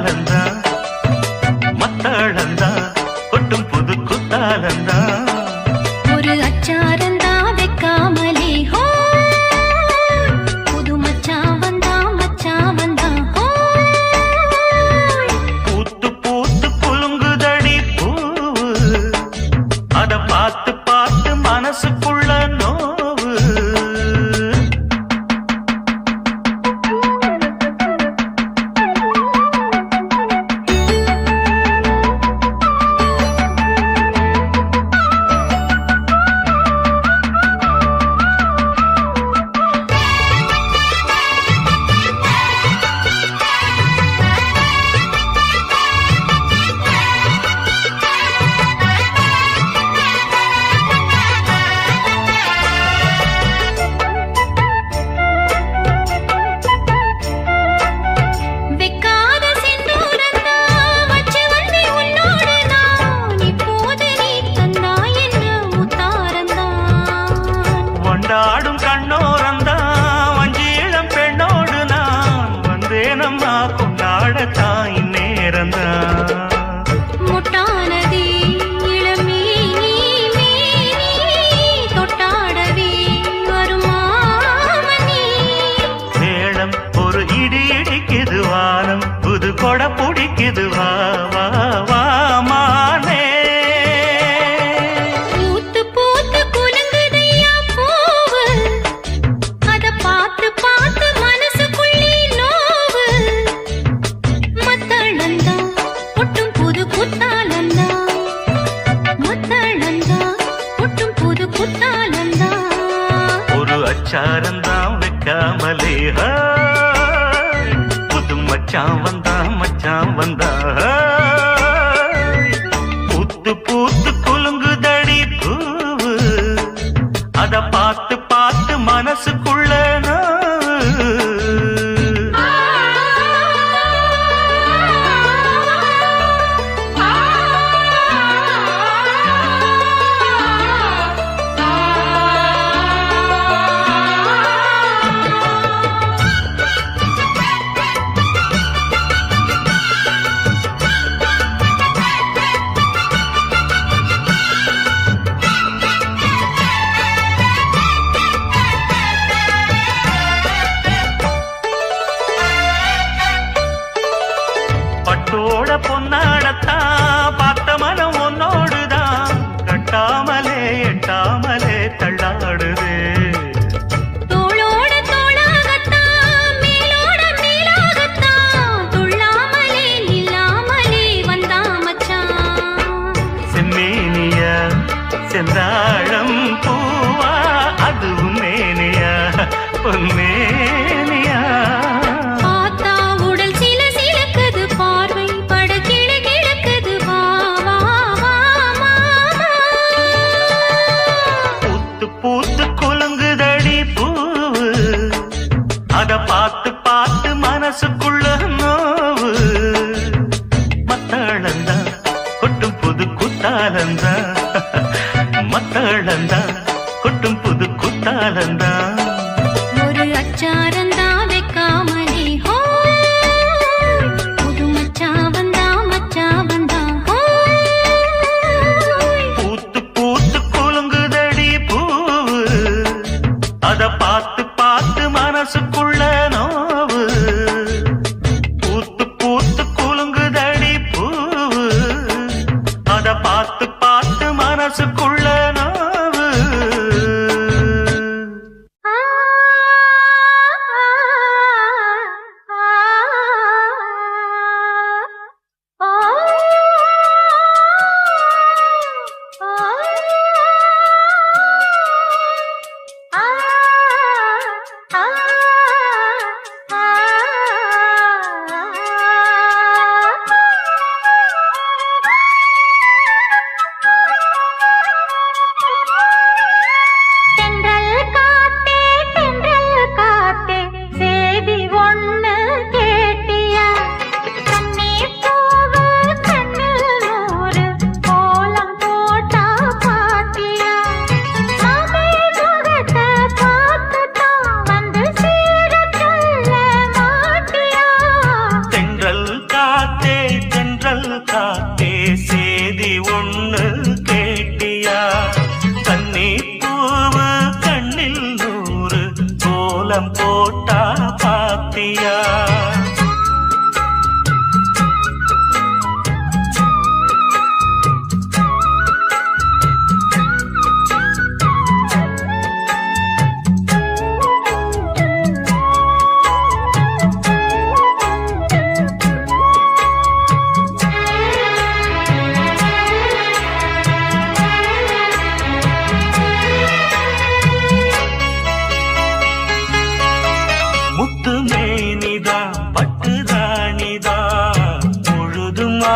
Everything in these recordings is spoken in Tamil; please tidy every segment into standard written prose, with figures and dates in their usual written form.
குத்தாலந்தா மத்தாளந்தா கொட்டும் புது குத்தாலந்தா ஒரு அச்சாரந்தா வைக்காமலே ஹோ புது மச்சான் வந்தா ஹோ பூத்து பூத்து குலுங்குதடி பூவு அத பார்த்து பார்த்து மனசுக்குள்ள நோவு கொண்டாடும் கண்ணோரந்தா வஞ்சியிளம் பெண்ணோடு நான் வந்தேனம்மா கொண்டாடத்தான் இந்நேரந்தா முட்டானதே இளமே நீ தொட்டாடவே வருமாமணி மேளம் ஒரு இடி இடிக்குது வானம் புது கொடை பிடிக்குது வா வா வா மானே அச்சாரந்தான் வைக்காமலே புது மச்சான் வந்தா பூத்து பூத்து குலுங்குதடி பூவு அத பார்த்து பார்த்து மனசுக்குள்ள பட்டோட பொன்னாடத்தான் பார்த்த மனம் ஒன்னோடுதான் கட்டாமலே எட்டாமலே தள்ளாடுது தோளோட தோளாகத்தான் மேலோட மேலாகத்தான் துள்ளாமலே நில்லாமலே வந்தா மச்சான் செம்மேனியா செந்தாழம் பூவா அது உன்னேனியா பொன்னேனியா பூத்து குலுங்குதடி பூவு அத பார்த்து பார்த்து மனசுக்குள்ள நோவு மத்தாளந்தா கொட்டும் புது குத்தாலந்தா மத்தாள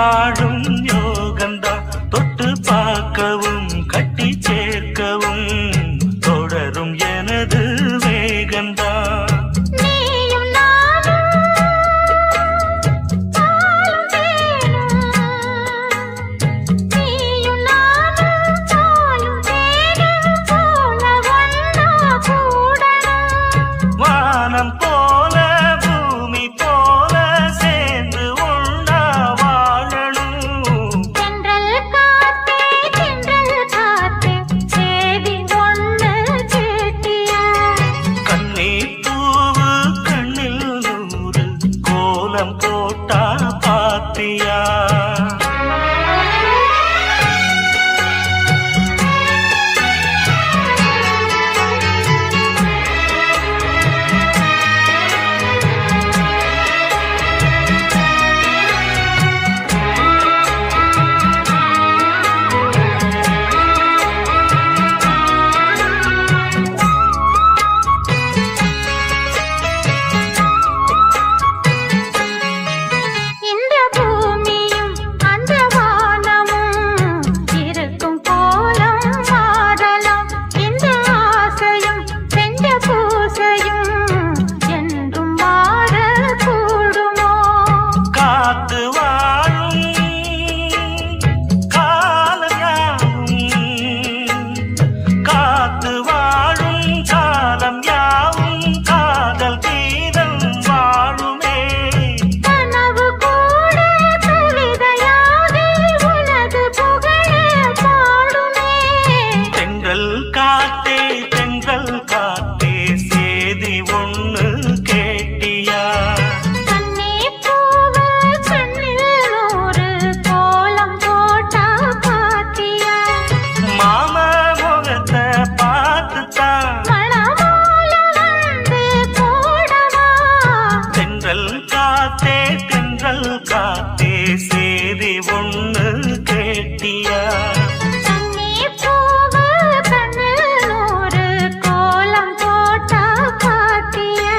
வாழும் யோகந்தா தொட்டு பார்க்கவும் கட்டி சேர்க்கவும் தொடரும் எனது வேகந்தா நீயும் நானும் பாலும் தேனும் நீயும் நானும் பாலும் தேனும் போல ஒன்னா கூடணும் வானம் போல பூமி போல சேர்ந்து ஒன்னா வாழணும் தென்றல் காத்தே சேதி ஒண்ணு கேட்டியா கண்ணீர் பூவு கண்ணில் நூறு கோலம் போட்டா பாத்தியா இந்த பூமியும் அந்த வானமும் இருக்கும் கோலம் மாறலாம் இந்த ஆசையும் செஞ்ச பூசையும் என்றும் மாற கூடுமோ காத்து வாழும் காலம் யாவும் காத்து வாழும் காலம் யாவும் காதல் கீதம் வாழுமே கனவு கூட கவிதையாகி உனது புகழ பாடுமே தென்றல் காத்தே சேதி ஒண்ணு கேட்டியா கண்ணே பூவு கண்ணில் ஒரு கோலம் போட்டா பாத்தியா மாம முகத்தை பார்த்துத்தான் மணமால வந்து போடவா தென்றல் காத்தே சேதி ஒண்ணு கேட்டியா கண்ணே பூவு கண்ணில் ஒரு கோலம் போட்டா பாத்தியா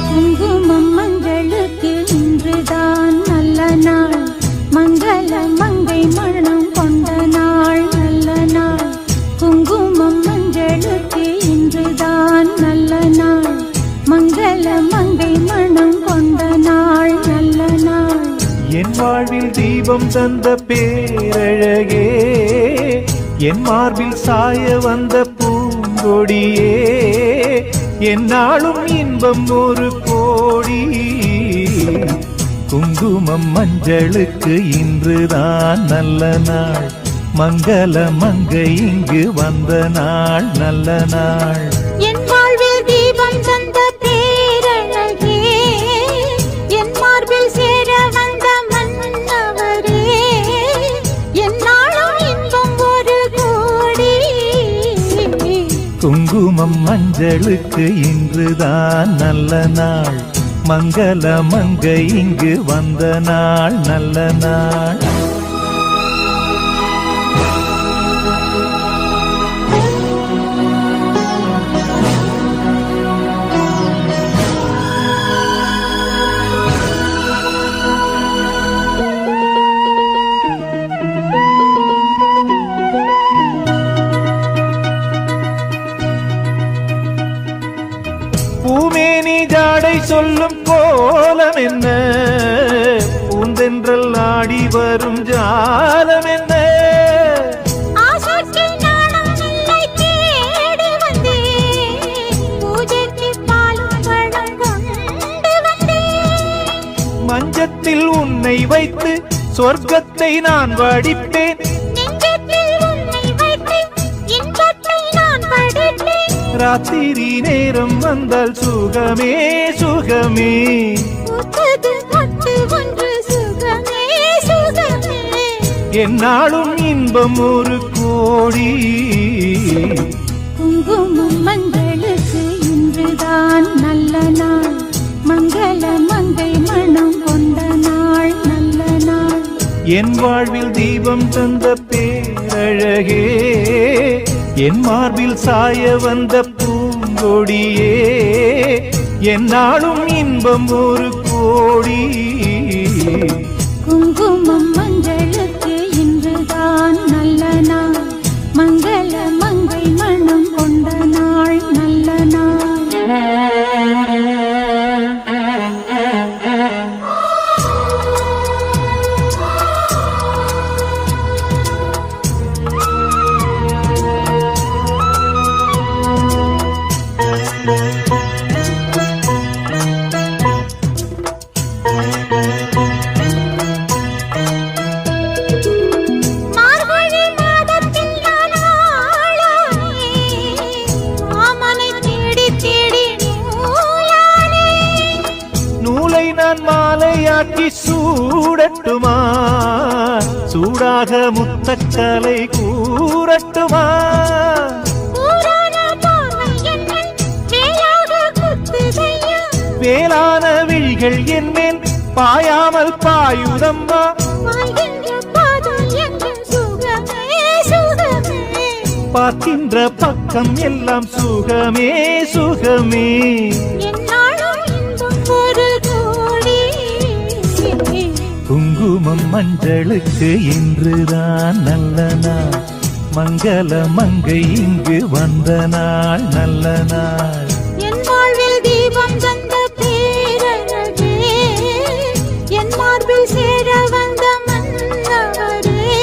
குங்குமம் மஞ்சளுக்கு இன்றுதான் நல்ல நாள் மங்கள மங்கை மணம் கொண்ட நாள் நல்ல நாள் குங்குமம் மஞ்சளுக்கு இன்றுதான் நல்ல நாள் மங்கள மங்கை மணம் கொண்ட நாள் நல்ல நாள் என் வாழ்வில் தீபம் தந்த பேரழகே என் மார்பில் சாய வந்த பூங்கொடியே என்னாலும் இன்பம் ஒரு கோடி குங்குமம் மஞ்சளுக்கு இன்றுதான் நல்ல நாள் மங்கள மங்கை இங்கு வந்த நாள் நல்ல நாள் என் வாழ்வில் தீபம் தந்த பேரழகே என் மார்பில் சேர வந்த மன்னவரே என்னாலும் இன்பம் ஒரு கோடி குங்குமம் மஞ்சளுக்கு இன்றுதான் நல்ல நாள் மங்கள மங்கை இங்கு வந்த நாள் நல்ல நாள் பூமேனி ஜாடை சொல்லும் கோலம் என்ன பூந்தென்றல் ஆடி வரும் ஜாலம் என்ன ஆசைக்கு நாணம் இல்லை தேடி வந்தேன் பூஜைக்கு பாலும் பழம் கொண்டு வந்தேன் மஞ்சத்தில் உன்னை வைத்து சொர்க்கத்தை நான் வடிப்பேன் நெஞ்சத்தில் உன்னை வைத்து இன்பத்தை நான் படித்தேன் ராத்திரி நேரம் வந்தால் சுகமே சுகமே பூத்தது மொட்டு ஒன்று சுகமே சுகமே என்னாலும் இன்பம் ஒரு கோடி. குங்குமம் மங்களுக்கு இன்றுதான் நல்ல நாள், மங்கள மங்கை மனம் கொண்ட நாள் நல்ல நாள். என் வாழ்வில் தீபம் தந்த பேரழகே, என் மார்பில் சாய வந்த பூங்கொடியே, என்னாலும் இன்பம் ஒரு கோடி. குங்குமம் மங்களுக்கு இன்றுதான் நல்ல நாள், மங்கள மங்கை மனம் கொண்ட நாள் நல்ல நாள். மார்கழி மாதத்தில் நான் ஆளானே, மாமனை தேடி தேடி நூலானே. நூலை நான் மாலையாக்கி சூடட்டுமா, சூடாக முத்தக்கலை கூறட்டுமா. ஊரான பார்வை என்னை வேலாக குத்துதையா, வேளான விழிகள் என்மேல் பாயாமல் பாயுதம்மா. வாழ்கின்ற பாதம் எங்கும் சுகமே சுகமே, பார்க்கின்ற பக்கம் எல்லாம் சுகமே சுகமே. என்னாலும் இன்பம் ஒரு கோடி. குங்குமம் மஞ்சளுக்கு இன்றுதான் நல்ல நாள், மங்கள மங்கை இங்கு வந்த நாள் நல்ல நாள். என் வாழ்வில் தீபம் தந்த பேரழகே, என் மார்பில் சேர வந்த மன்னவரே,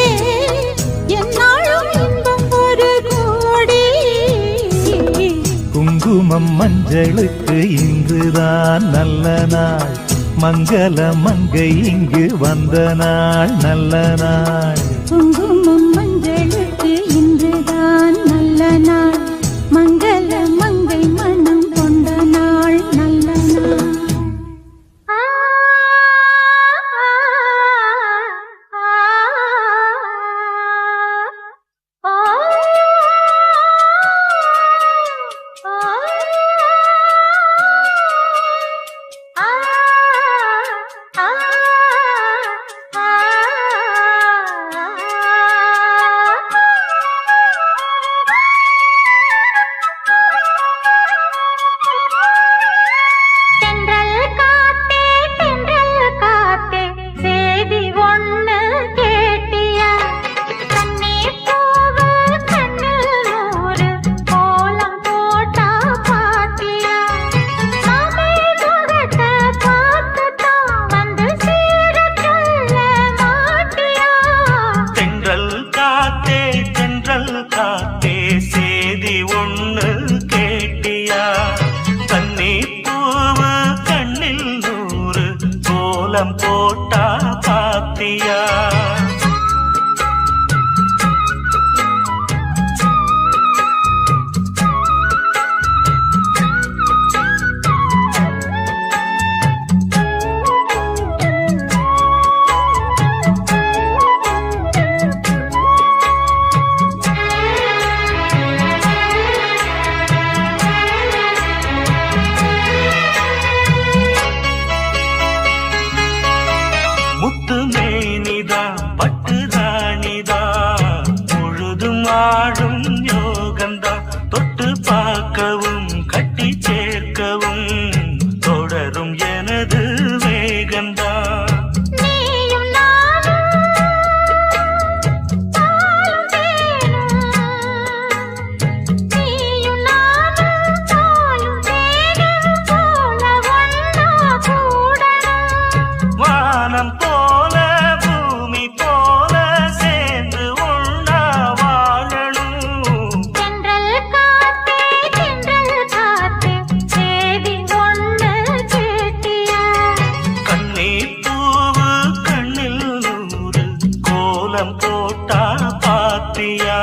என்னாலும் இன்பம் ஒரு கோடி. குங்குமம் மஞ்சளுக்கு இன்றுதான் நல்ல நாள், மங்கள மங்கை இங்கு வந்த நாள் நல்ல நாள். குங்குமம் மஞ்சளுக்கு இன்றுதான் நல்ல நாள், மங்கள மங்கை மனம் கொண்ட நாள் நல்ல நாள். தென்றல் காத்தே சேதி ஒண்ணு கேட்டியா, கண்ணீர் பூவு கண்ணில் நூறு கோலம் போட்டா பாத்தியா, மாமே முகத்தை பார்த்துதான் வந்து சேர சொல்ல மாட்டியா. தென்றல் காத்தே சேதி ஒண்ணு கேட்டியா, கண்ணி பூவு கண்ணில் நூறு கோலம் போட்டா பாத்தியா. முத்து மேனிதா பட்டு ராணிதா, முழுதும் ஆடும் யோகந்தா, தொட்டு பார்க்கவும் கட்டி சேர்க்கவும் தொடரும் எனது வேகந்தா. நீயும் நானும் பாலும் தேனும், நீயும் நானும் பாலும் தேனும் போல ஒன்னா கூடணும். வானம் போல பூமி போல சேர்ந்து ஒண்ணா வாழணும். தென்றல் காத்தே சேதி ஒண்ணு கேட்டியா, கண்ணீர் பூவு கண்ணில் நூறு கோலம் போட்டா பாத்தியா.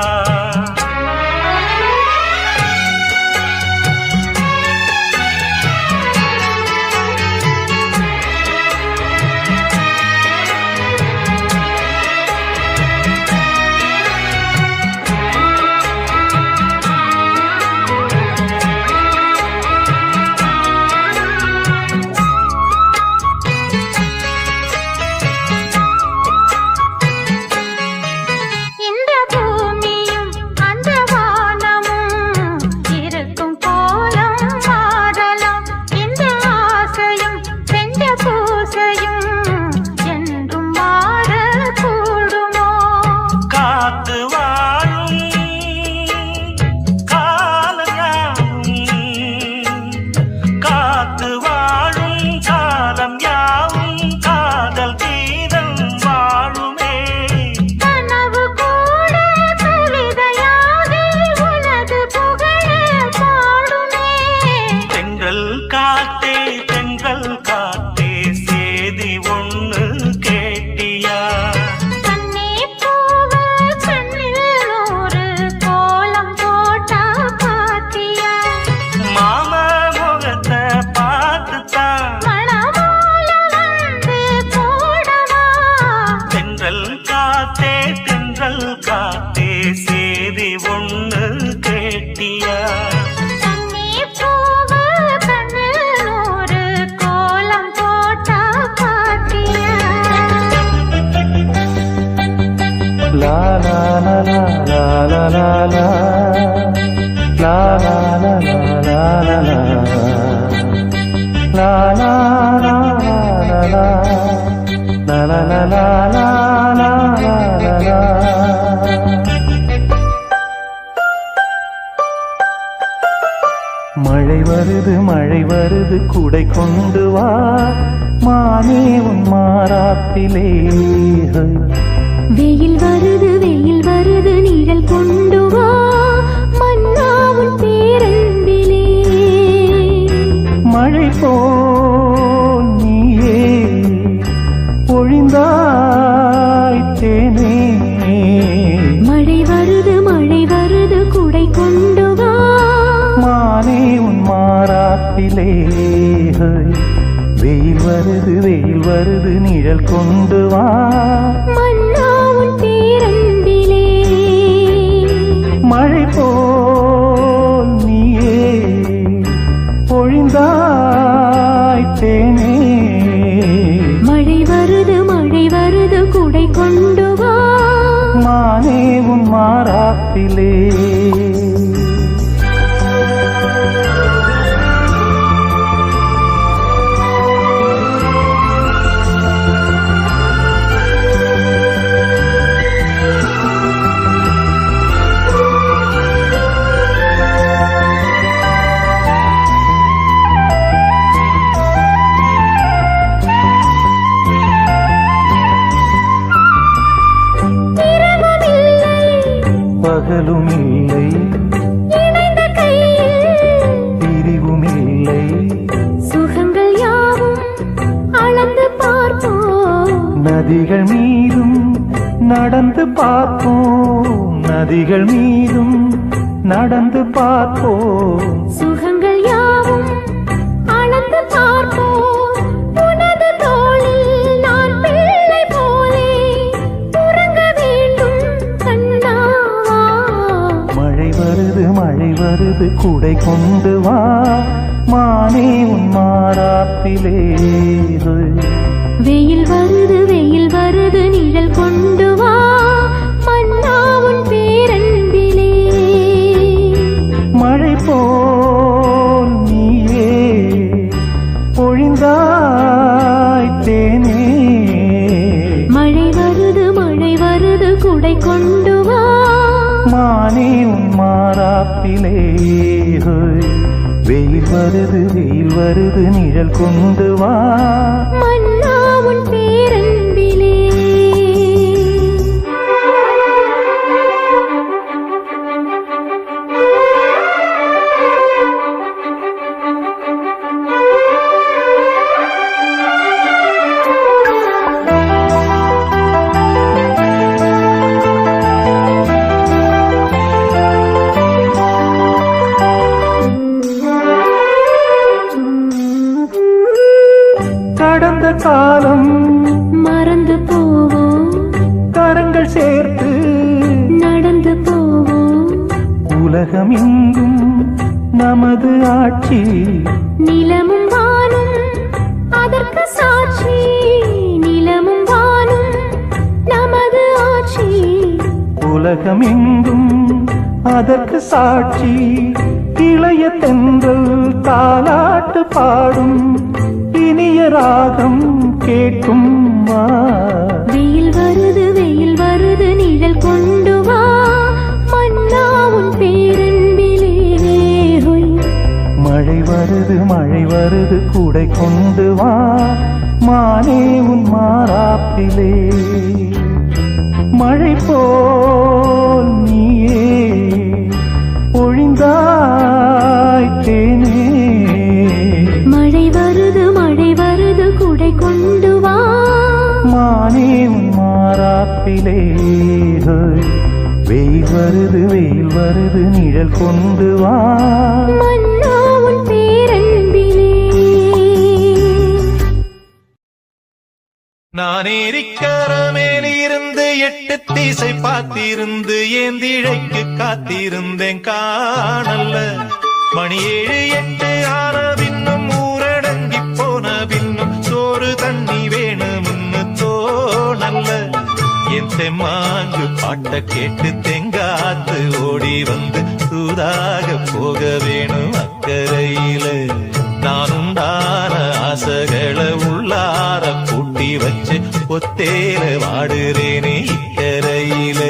தென்றல் காத்தே தென்றல் காத்தே சேதி ஒண்ணு கேட்டியா கண்ணீர் பூவு கண்ணில் நூறு கோலம் போட்டா பாத்தியா லா லா லா லா லா லா லா லா லா லா லா லா லா லா லா லா லா la la la la la la la la மழை வருது குடை கொண்டு வா மானே உன் மாறாப்பிலே வெயில் வருது நிழல் கொண்டு வா மன்னா உன் பேரன்பிலே மழை போல் நீயே பொழிந்தாய் தேனே மழை வருது குடை கொண்டு வா மானே உன் மாறாப்பிலே வெயில் வருது நிழல் கொண்டு வா மன்னா உன் பேரன்பிலே மழை போல் நீயே பொழிந்தாய் தேனே மழை வருது குடை கொண்டு வா மானே உன் மாறாப்பிலே பகலும் இல்லை இணைந்த கையில் பிரிவும் இல்லை சுகங்கள் யாவும் அளந்து பார்ப்போம் நதிகள் மீதும் நடந்து பார்ப்போம் நதிகள் மீதும் நடந்து பார்ப்போம் சுகங்கள் யாவும் அளந்து பார்ப்போம் உனது தோளில் நான் பிள்ளை போலே உறங்க வேண்டும் கண்ணாவா மழை வருது குடை கொண்டு வா மானே உன் மாறாப்பிலே வெயில் வருது நிழல் கொண்டு வா மன்னா உன் பேரன்பிலே மழை போல் நீயே பொழிந்தாய் தேனே மழை வருது குடை கொண்டு வா மானே உன் மாறாப்பிலே வெயில் வருது நிழல் கொண்டு வா மன்னா உன் பேரன்பிலே கடந்த காலம் மறந்து போவோம் கரங்கள் சேர்த்து நடந்து போவோம் உலகமெங்கும் நமது ஆட்சி நிலமும் வானும் அதற்கு சாட்சி நிலமும் வானும் நமது ஆட்சி உலகமெங்கும் அதற்கு சாட்சி இளைய தென்றல் தாலாட்டு பாடும் இனிய ராகம் கேட்கும் வா வெயில் வருது நிழல் கொண்டு வா மன்னா உன் பேரன்பிலே மழை வருது குடை கொண்டு வா மானே உன் மாறாப்பிலே மழை போல் நீயே பொழிந்தாய் தேனே மழை வருது குடை கொண்டு வா மானே உன் மாறாப்பிலே வெயில் வருது நிழல் கொண்டு வா மன்னா உன் பேரன்பிலே நான் ஏரிக்கர மேலிருந்து எட்டு தீசை பார்த்திருந்து ஏந்திழைக்கு காத்திருந்தேன் காணல்ல மணி 7 8 ஆன பின்னும் ஊரடங்கி போன பின்னும் சோறு தண்ணி வேணும்னு தோணல்ல என் தெம்மாங்கு பாட்ட கேட்டு தெங்காத்து ஓடி வந்து தூதாக போக வேணும் அக்கறையில நான் உண்டான ஆசைகளை உள்ளார கூட்டி வச்சு ஒத்தேல வாடுறேனே இக்கரையில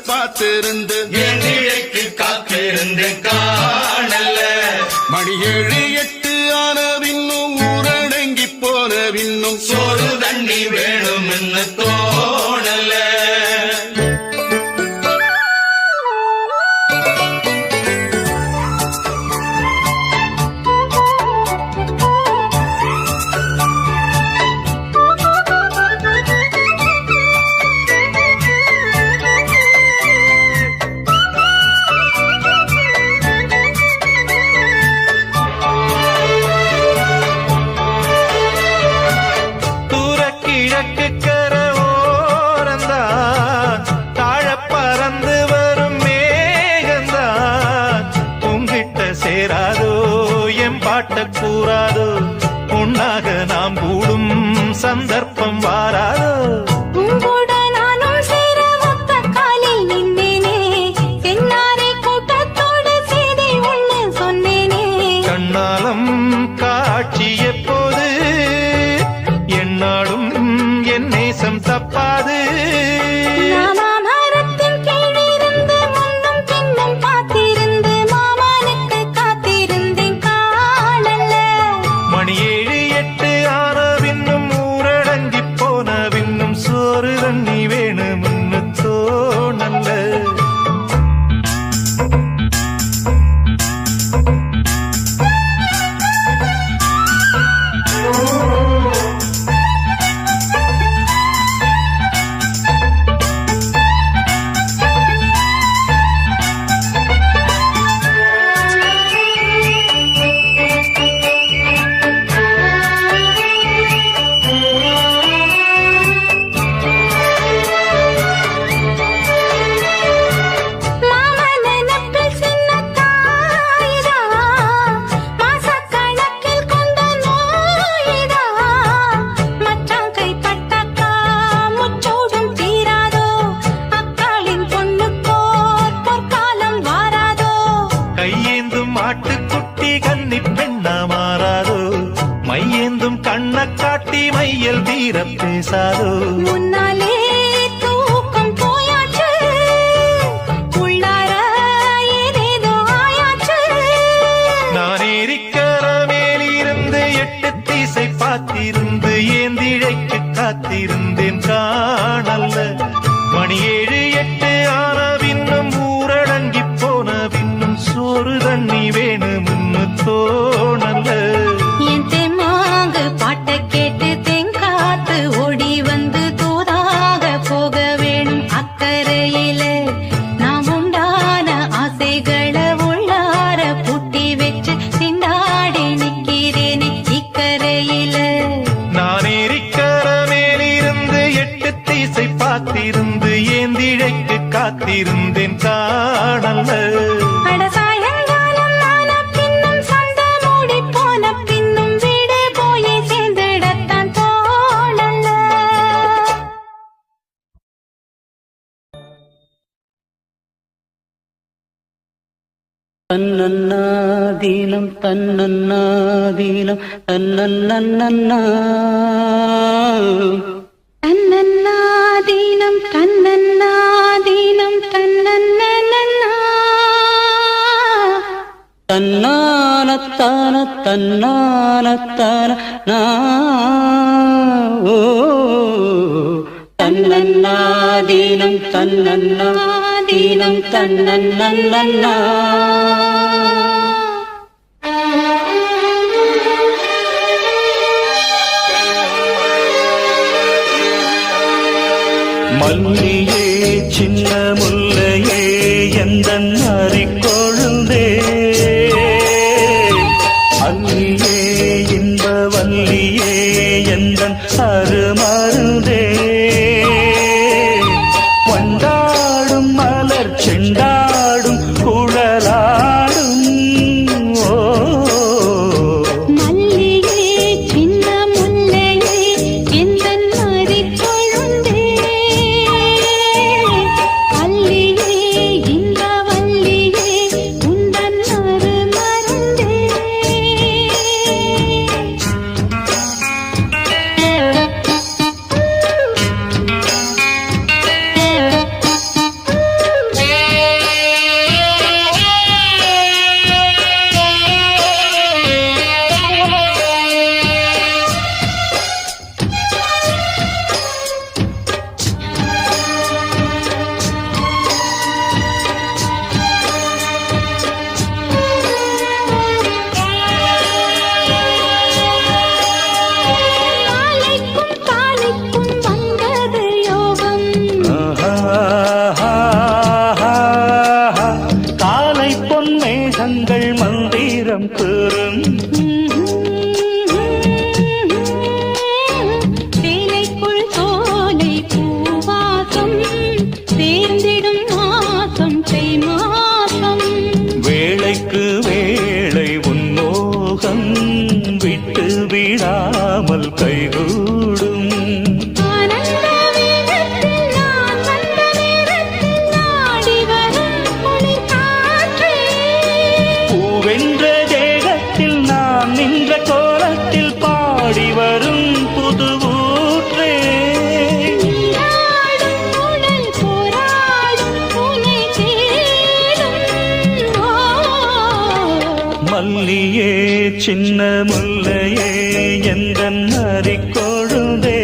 பார்த்திருந்து ஏந்திழைக்கு காத்திருந்தேன் காணல்ல மணி 7 8 ஆன பின்னும் ஊரடங்கி போன பின்னும் சோறு தண்ணி வேணும்னு தோணல கிழக்கு கரோரந்தான் தாழ பறந்து வரும் மேகந்தான் உங்கிட்ட சேராதோ என் பாட்ட கூறாதோ உன்னாக நாம் கூடும் சந்தர்ப்பம் வாராதோ கண்ணாலம் காட்சி எப்போது என்னாடும் என் நேசம் தப்பாது மணி 7 8 ஆன பின்னும் ஊரடங்கி போன பின்னும் சோறு தண்ணி வேணும்னு தோணல்ல ஆட்டுக்குட்டி கன்னி பெண்ணா மாறாதோ மையேந்தும் கண்ண காட்டி மையல் தீர பேசாதோ முன்னாலே தூக்கம் போயாச்சு உள்ளார ஏதேதோ ஆயாச்சு நான் ஏரிக்கர மேலிருந்து 8 தீசை பார்த்திருந்து ஏந்திழைக்கு காத்திருந்தேன் காணல்ல மணி 7 8 ஆன பின்னும் ஊரடங்கி போன பின்னும் சோறு தண்ணி வேணும்னு தோணல்ல என் தெம்மாங்கு பாட்ட கேட்டு தெங்காத்து ஓடி வந்து தூதாக போக வேணும் அக்கறையில நாம் உண்டான ஆசைகளை உள்ளார பூட்டி வச்சு திண்டாடி நிக்கிறேனே இக்கரையில நான் ஏரிக்கர மேலிருந்து 8 தீசை பார்த்திருந்து ஏந்திழைக்கு காத்திருந்தேன் காணல்ல சாயங்காலம் ஆன பின்னும் சண்டை மூடி போன பின்னும் வீடு போய் சேர்ந்திடத்தான் தோணல தன்னன்னாதீனம் தன்னன்னாதீனம் தன்னன்னன்னா தன்னன்னாதீனம் தன்னன்னாதீனம் தன்னன்னன்னா தன்னானத்தான தன்னானத்தான ஓ தன்னன்னாதீனம் தன்னன்னாதீனம் தன்னன்னன்னா மல்லியே சின்ன முல்லையே எந்தன் அறிக்கொழுந்தே அல்லியே இன்ப வல்லியே எந்தன் அருமருந்தே வண்டாடும் மலர் செண்டாடும் குழலாடும் ஓ மல்லியே சின்ன முல்லையே எந்தன் அறிக்கொழுந்தே அல்லியே இன்ப வல்லியே உந்தன் அருமருந்தே காலைக்கும் வந்தது யோகம் காலை பொன்மேகங்கள் மந்திரம் கூறும் சேலைக்குள் சோலை பூவாசம் சேர்ந்திடும் மாசம் தை மாசம் வேளைக்கு வேளை உன்மோகம் விட்டு விடாமல் கைகூடும் ஆனந்த வேகத்தில் நான் வந்த நேரத்தில் நாடி வரும் குளிர் காற்றே பூவென்ற தேகத்தில் நான் நின்ற கோலத்தில் பாடி வரும் புது ஊற்றே நீராடும் உடல் போராடும் உனை தேடும் ஓ மல்லியே சின்ன முல்லையே எந்தன் அறிக்கொழுந்தே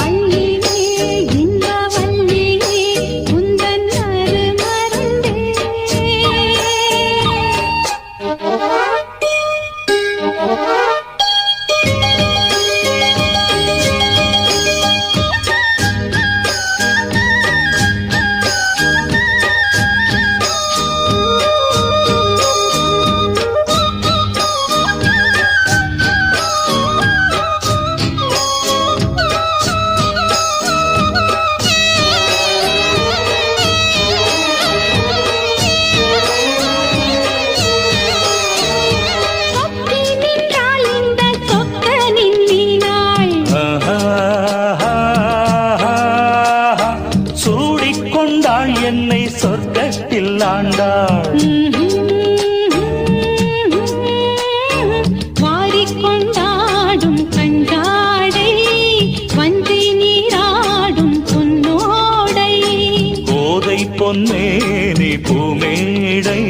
அல்லியே இன்ப வல்லியே உந்தன் அருமருந்தே சொக்கி நின்றால் இந்த சொக்கனின் நீனாள் சூடிக்கொண்டாள் என்னை சொர்க்கத்தில் ஆண்டாள் வாரிக்கொண்டாடும் கண்டாடை வஞ்சி நீராடும் பொன்னோடை கோதை பொன்னேனி பூமேடை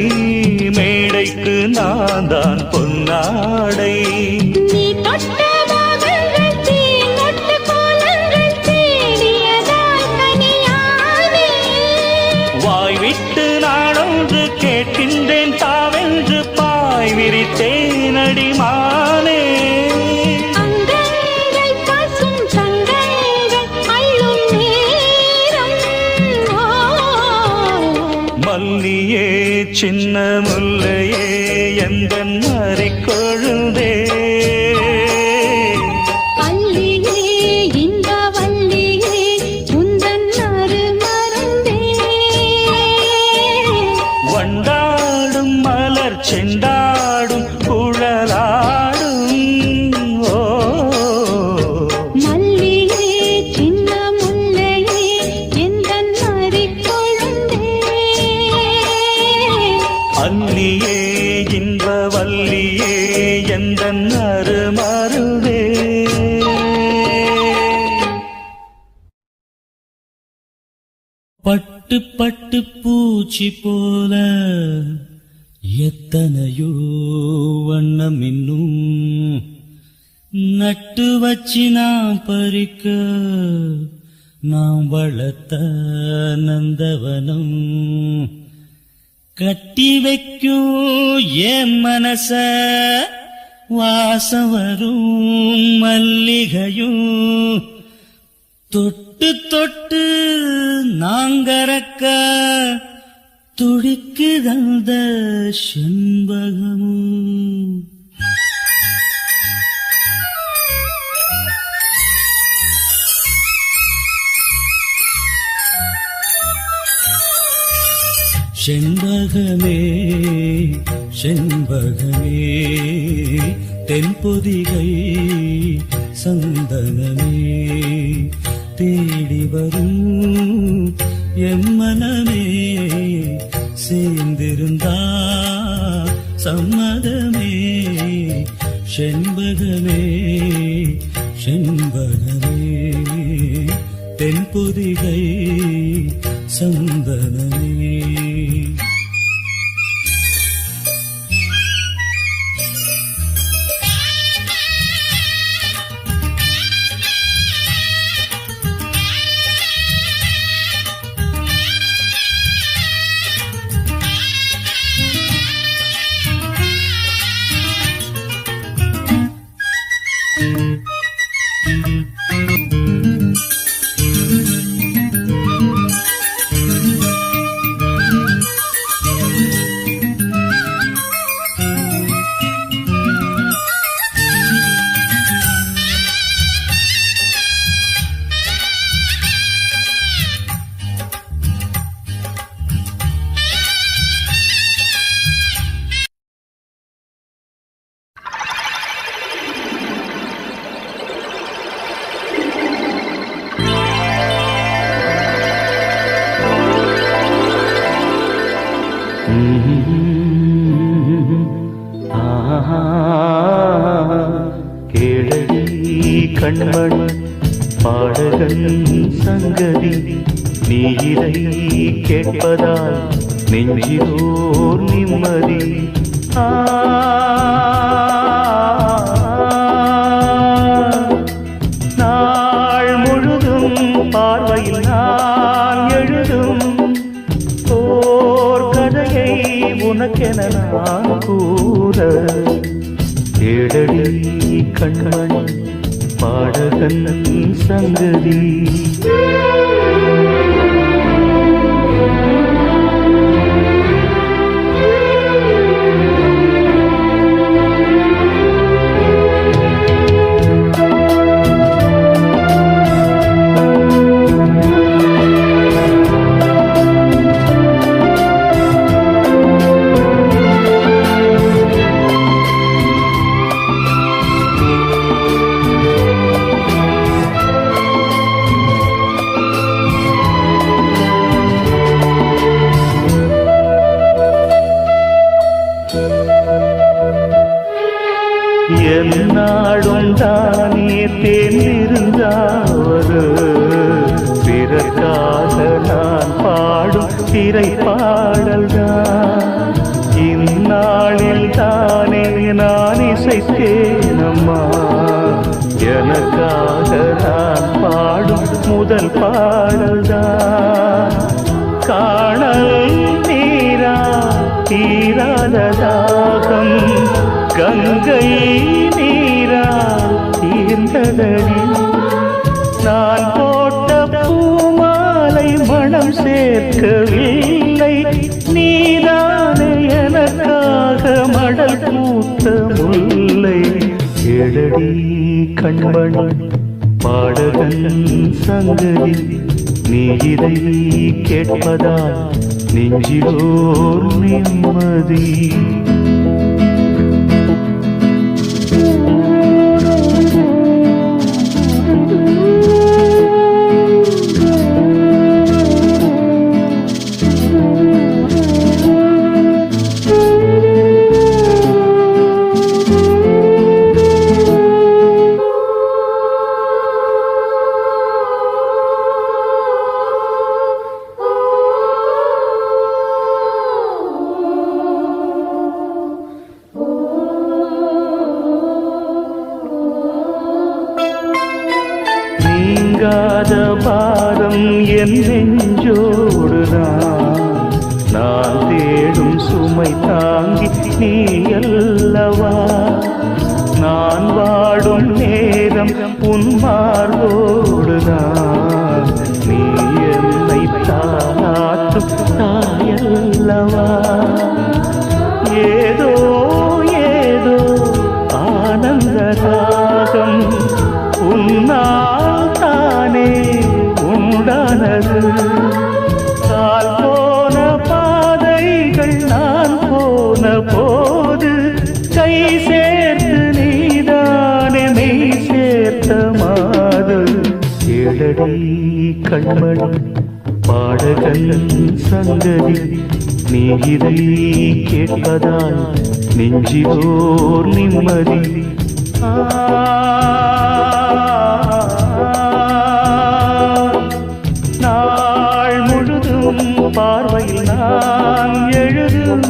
மேடைக்கு நான் தான் பொன்னாடை நீ தொட்ட பாகங்கள் தீங்கொட்டு கோலங்கள் தேடியதால் கனியானே வாய் விட்டு நாடொன்று கேட்கின்றேன் தாவென்று பாய் விரித்தேன் அடிமானே அங்கங்கள் பசும் தங்கங்கள் அள்ளும் நேரம் ஓ மல்லியே சின்ன முல்லையே எந்தன் அறிக்கொழுந்தே அல்லியே இன்ப வல்லியே உந்தன் அருமருந்தே வண்டாடும் மலர் செண்டாடும் குழலாடும் ஓ மல்லியே சின்ன முல்லையே எந்தன் அறிக்கொழுந்தே பட்டு பட்டு பூச்சி போல எத்தனையோ வண்ணம் இன்னும் நட்டு வச்சு நாம் பறிக்க நாம் வளர்த்த நந்தவனம் கட்டி வைக்கும் என் மனச வாசம் வரும் மல்லிகையும் தொட்டு தொட்டு நாங்கறக்க துடிக்குதந்த செண்பகமும் செண்பகமே செண்பகமே தென்பொதிகை சந்தனமே தேடி வரும் என் மனமே சேர்ந்திருந்தா சம்மதமே செண்பகமே செண்பகமே தென்பொதிகை சந்தனமே கேளடி கண்மணி பாடகன் சங்கதி நீ இதை கேட்பதால் நெஞ்சிலோர் நிம்மதி நாள் முழுதும் பார்வையில் நான் எழுதும் ஓர் கதையை உனக்கென நான் கூற கேளடி கண்மணி பாடகன் சங்கதி என்னாடும் தானே தேர்ந்திருந்தாவது பிறக்காக நான் பாடும் திரை பாடல்தான் இந்நாளில் தானே நான் இசைத்தேனம்மா எனக்காக நான் பாடும் முதல் பாடல்தான் காணல் நீரா தீராத தாகம் கங்கை நீரா தீர்ந்ததடி நான் போட்ட பூமாலை மனம் சேர்க்கவில்லை நீதானே எனக்காக மடல் பூத்த முல்லை கேளடி கண்மணி பாடகன் சங்கதி நீ இதை கேட்பதால் நெஞ்சிலோர் நிம்மதி நீங்காத பாரம் என் நெஞ்சோடுதான் நான் தேடும் சுமை தாங்கி நீ அல்லவா நான் வாடும் நேரம் உன் மார்போடுதான் நீ என்னை தாளாட்டும் தாயல்லவா ஏதோ ஏதோ ஆனந்த ராகம் உன்னால் தானே உண்டானது கால் போன பாதைகள் நான் போன போது கை சேர்த்து நீதானே மெய் சேர்த்த மாது கேளடி கண்மணி பாடகன் சங்கதி நீ இதை கேட்பதால் நெஞ்சிலோர் நிம்மதி நாள் முழுதும் பார்வையில் நான் எழுதும்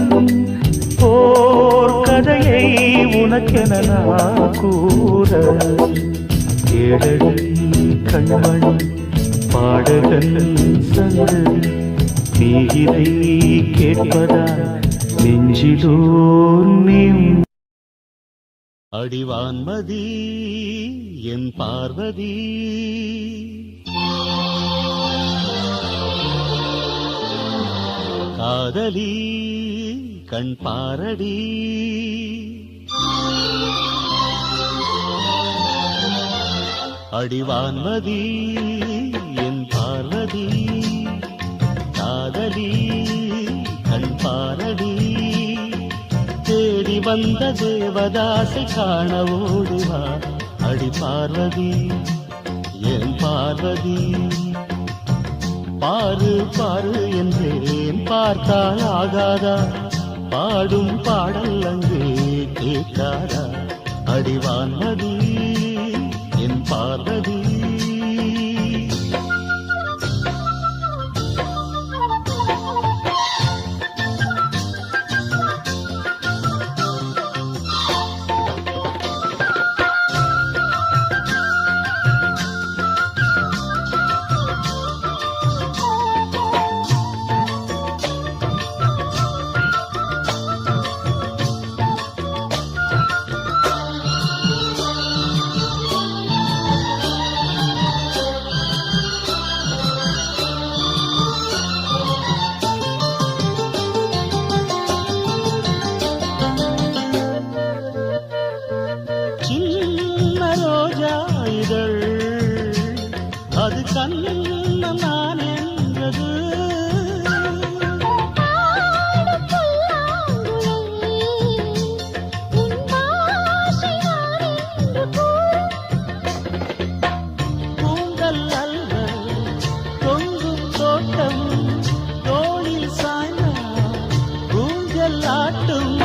ஓர் கதையை உனக்கென நான் கூற கேளடி கண்மணி பாடகன் சங்கதி நீ இதை கேட்பதால் நெஞ்சிலோர் நிம்மதி அடிவான்மதி என் பார்வதி காதலி கண் பாரடி அடிவான்மதி என் பார்வதி காதலி கண் பாரடி தேடி வந்த தேவதாசை காண ஓடுவா அடி பார்வதி என் பார்வதி பாரு பாரு என்றேன் பார்த்தால் ஆகாதா பாடும் பாடல் அங்கே கேட்காதா அடிவான்மதி என் பார்வதி அது கண்ணன் நான் என்றது பூங்கல் அல்ல தொங்கும் தோட்டம் தோளில் சாய்ந்த பூங்கல் ஆட்டும்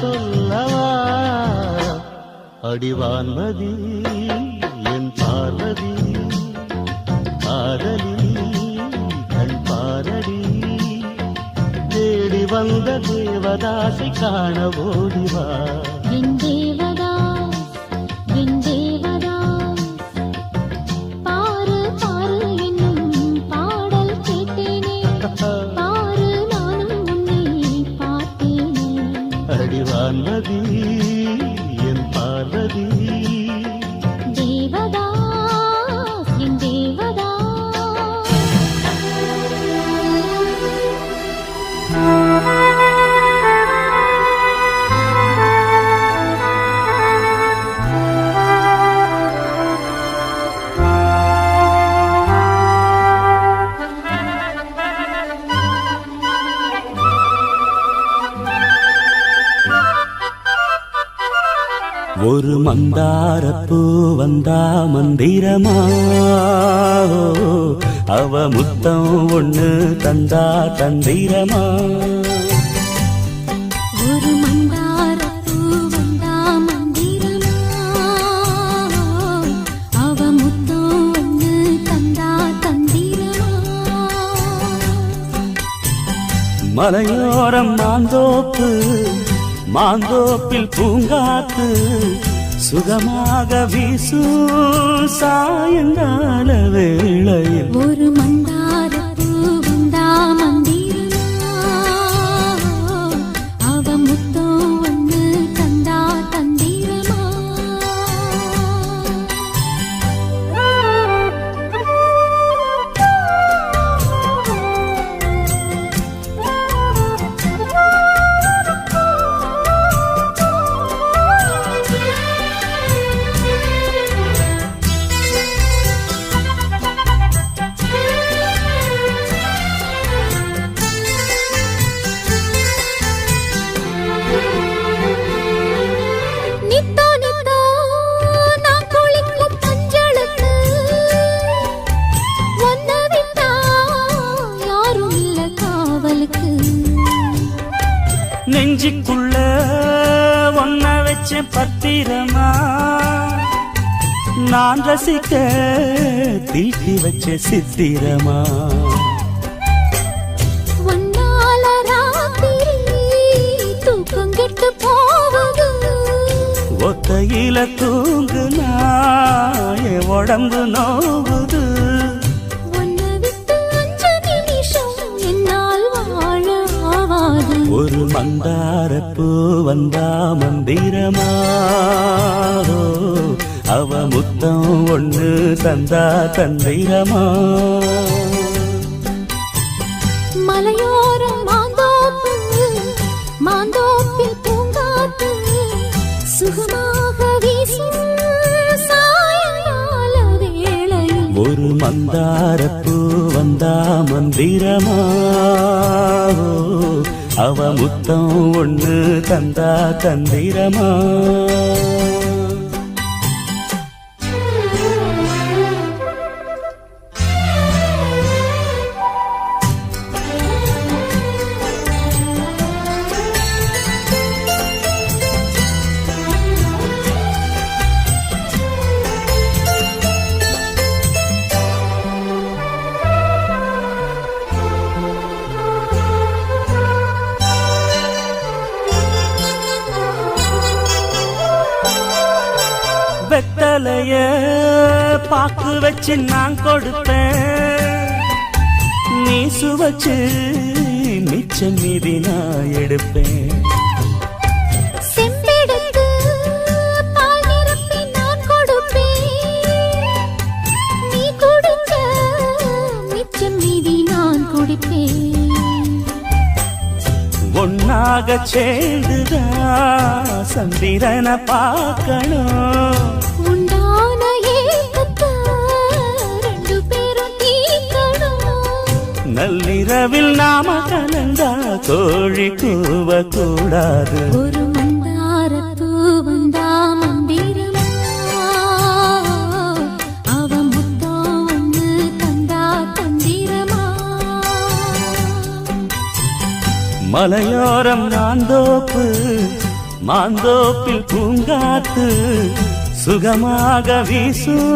சொல்லவா அடிவான்மதி என் பார்வதி காதலி கண் பாரடி தேடி வந்த தேவதாசை காண ஓடிவா என் தேவதாஸ் என் தேவதாஸ் பாரு பாரு என்னும் பாடல் கேட்டேனே பாரு நானும் உன்னை பார்த்தேனே அடிவான்மதி என் பார்வதி தேவதாஸ் என் தேவதாஸ் ஒரு மந்தாரப்பூ வந்தா மந்திரமா அவ முத்தம் ஒண்ணு தந்தா தந்திரமா ஒரு மந்தாரப்பூ வந்தா மந்திரமா அவ முத்தம் ஒண்ணு தந்தா தந்திரமா மலையோரம் மாந்தோப்பு மாந்தோப்பில் பூங்காத்து சுகமாக வீசும் சாயங்கால வேளையில் ஒரு மந்தாரப்பூ வந்தா மந்திரமா அவ முத்தம் ஒண்ணு தந்தா தந்திரமா நித்தோ நித்தோ நான் குளிக்கும் மஞ்சளுக்கு ஒன்ன விட்டா யாரும் இல்ல காவலுக்கு நெஞ்சுக்குள்ள ஒன்ன வச்ச பத்திரமா நான் ரசிக்க தீட்டி வச்ச சித்திரமா ஒன்னால ராத்திரி தூக்கம் கெட்டு போவது ஒத்தையில தூங்குனா என் உடம்பு நோவுது ஒன்ன விட்டு 5 நிமிஷம் என்னால் வாழ ஆவாது ஒரு மந்தாரப்பூ வந்தா மந்திரமா அவ முத்தம் ஒண்ணு தந்தா தந்திரமா மலையோரம் மாந்தோப்பு மாந்தோப்பில் பூங்காத்து சுகமாக வீசும் சாயங்கால வேளையில் ஒரு மந்தாரப்பூ வந்தா மந்திரமா அவ முத்தம் ஒண்ணு தந்தா தந்திரமா வெத்தலைய பாக்கு வச்சு நான் கொடுப்பேன் நீ சுவச்சு மிச்சம் மீதி நான் எடுப்பேன் செம்பெடுத்து பால் நிரப்பி நான் கொடுப்பேன் நீ குடிச்ச மிச்சம் மீதி நான் குடிப்பேன் ஒன்னாக சேர்ந்துதான் சந்திரனை பார்க்கணும் உண்டான ஏக்கத்தை 2 பேரும் தீர்க்கணும் நள்ளிரவில் நாம கலந்தா கோழி கூவ கூடாது ஒரு மந்தாரப்பூ வந்தா மந்திரமா அவ முத்தம் ஒண்ணு தந்தா தந்திரமா மலையோரம் மாந்தோப்பு மாந்தோப்பில் பூங்காத்து சுகமாக வீசும்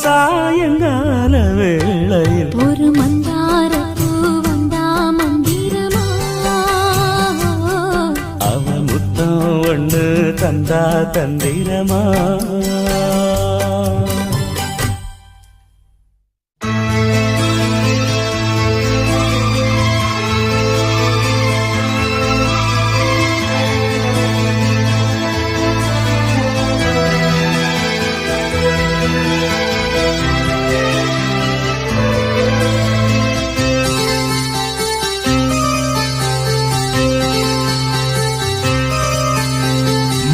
சாயங்கால வேளையில் ஒரு மந்தார பூ வந்தா மந்திரமா அவ முத்தம் ஒண்ணு தந்தா தந்திரமா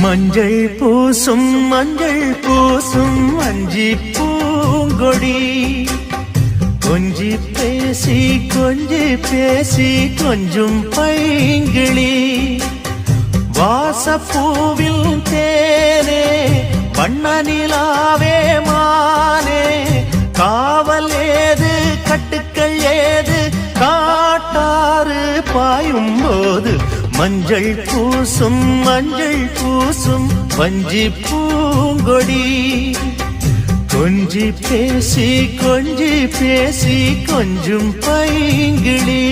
மஞ்சள் பூசும் வஞ்சி பூங்கொடி கொஞ்சி பேசி கொஞ்சும் பைங்கிளி வாசப்பூவில் தேனே வண்ண நிலாவே மானே காவல் ஏது கட்டுக்கள் ஏது காட்டாறு பாயும் போது மஞ்சள் பூசும் வஞ்சி பூங்கொடி கொஞ்சி பேசி கொஞ்சும் பைங்கிளி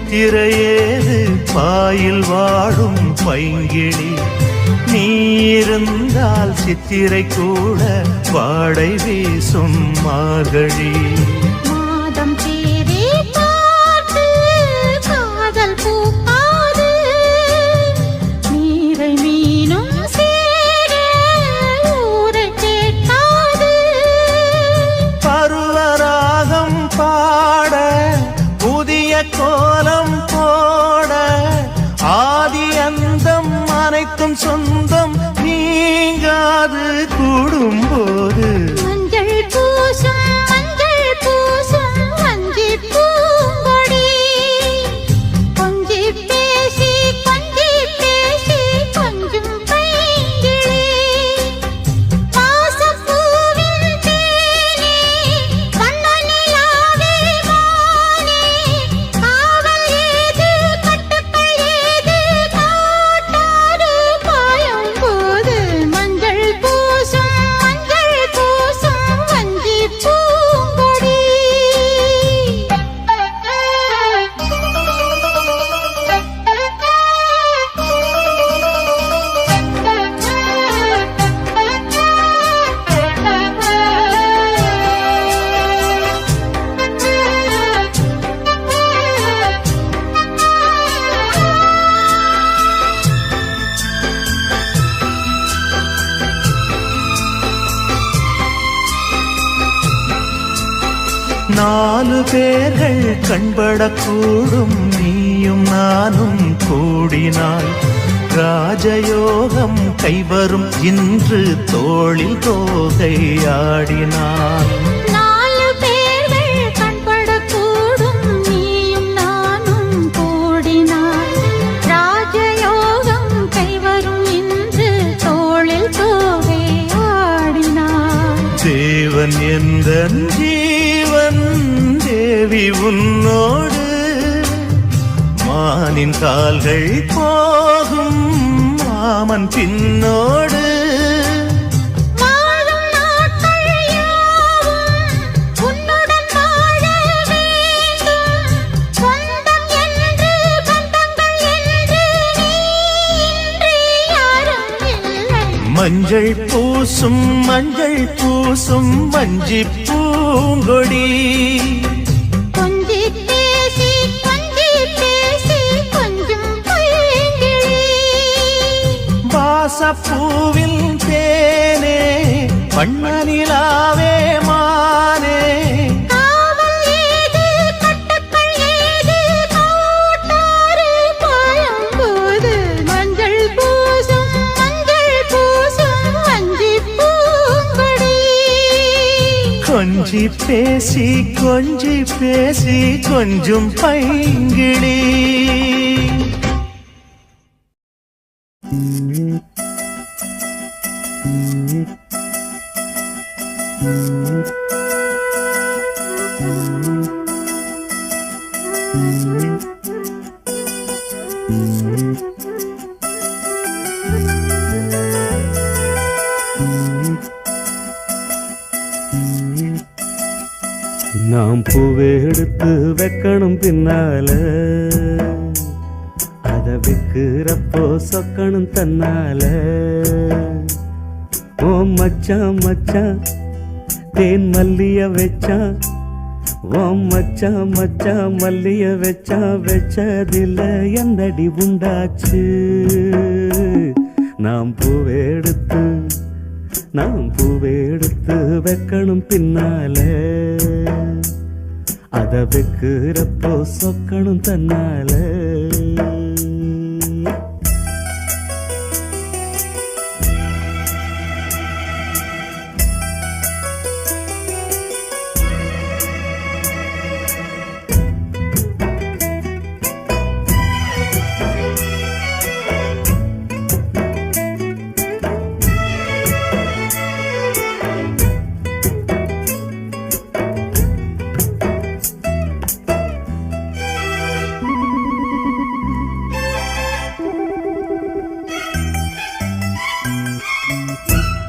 திரையேது பாயில் வாடும் பைங்கிளி நீ இருந்தால் சித்திரை கூட வாடை வீசும் மார்கழி மாதம் தேடி பார்த்து காதல் பூக்காது நீரை மீனும் சேர ஊரை கேட்காது பருவராகம் பாட புதிய கோலம் போட ஆதி அந்தம் அனைத்தும் சொந்தம் நீங்காது கூடும்போது மஞ்சள் பூசும் வஞ்சி பூங்கொடி கொஞ்சி பேசி கொஞ்சும் பைங்கிளி வாசப்பூவின் தேனே வண்ண நிலாவே மானே காவல் ஏது கட்டுக்கள் ஏது காட்டாறு பாயும் போது மஞ்சள் பூசும் வஞ்சி பூங்கொடி நாலு பேர்கள் கண்படக்கூடும் நீயும் நானும் கூடினாள் ராஜயோகம் கைவரும் இன்று தோளில் தோகை ஆடினாள் நாலு பேர்கள் கண்படக்கூடும் நீயும் நானும் கூடினாள் ராஜயோகம் கைவரும் இன்று தோளில் தோகை ஆடினாள் தேவன் எந்த ஜீவன் தேவி உன்னோடு மானின் கால்கள் போகும் மாமன் பின்னோடு வாழும் நாட்கள் யாவும் உன்னுடன் வாழ வேண்டும் சொந்தம் என்று பந்தங்கள் என்று நீ இன்றி யாரும் இல்லை மஞ்சள் பூசும் வஞ்சி பூங்கொடி கொஞ்சி பேசி கொஞ்சும் பைங்கிளி வாசப்பூவில் தேனே வண்ணனிலாவே மானே காவல் ஏது கட்டுக்கள் ஏது கூட்டாறு பாயும் போது மஞ்சள் பூசும் வஞ்சி பூங்கொடி கொஞ்சி பேசி கொஞ்சம் பைங்கிளி நாம் பூவை எடுத்து வைக்கணும் பின்னால அத வைக்கிறப்போ சொக்கணும் தன்னால ஓ மச்சான் மச்சான் தேன் மல்லிய வச்சான் ஓ மச்சான் மச்சான் மல்லிய வச்சான் வச்சதில்ல என்னடி உண்டாச்சு நாம் பூவை எடுத்து வைக்கணும் பின்னால அத வைக்கிறப்போ சொக்கணும் தன்னால